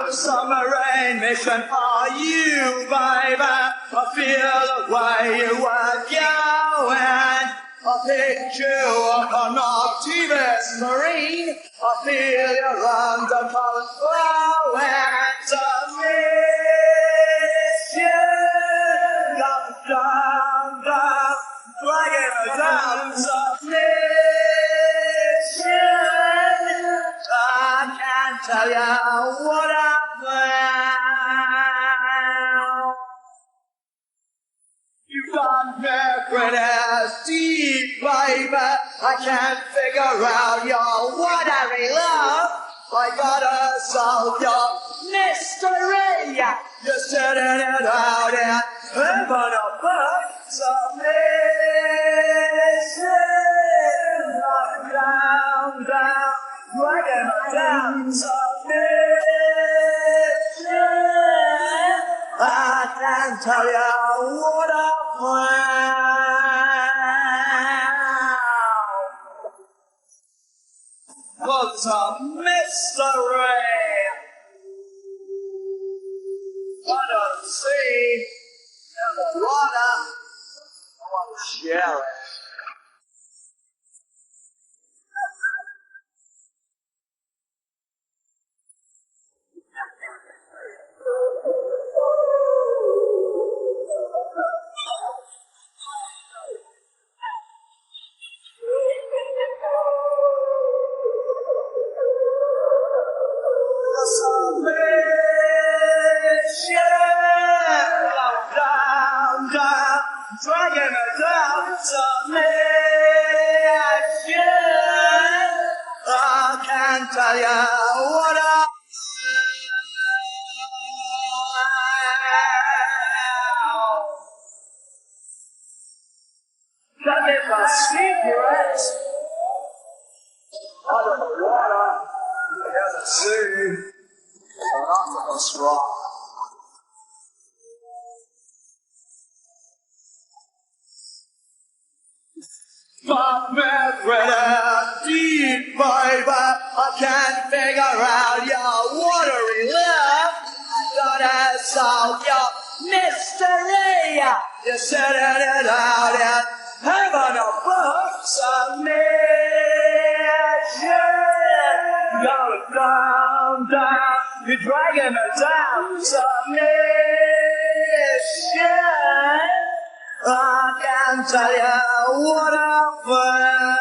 summer rain mission for you, baby. I feel the way you were going. I picture you on Optimus Marine. I feel your undercurrent flowing to miss you. Down, down, down, dragging her down to miss you. I can't tell you what I found. You got me great as deep, baby. I can't figure out your watery love. I gotta solve your mystery. You're setting it out in heaven above. So listen, down, down, dragging her down. So I can't tell you what I found. What's a mystery? Under the sea, in the water, I want to share it. Dragging her down to me, I can't tell you what I that is a secret under the water. There's a sea, an octopus rock. But me deep, baby, I can't figure out your watery love. Gotta solve your mystery. You're setting it out in heaven above. Submission, going down, down. You're dragging it down. Submission. I can't tell you what I found.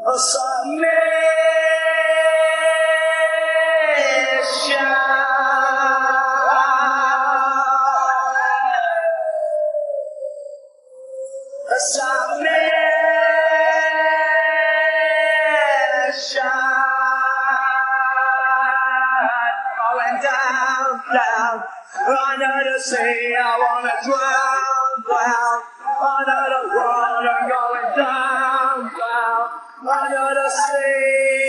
A submission. Submission, going down, down, under the sea. I wanna drown, drown, under the water, going down, down, under the sea.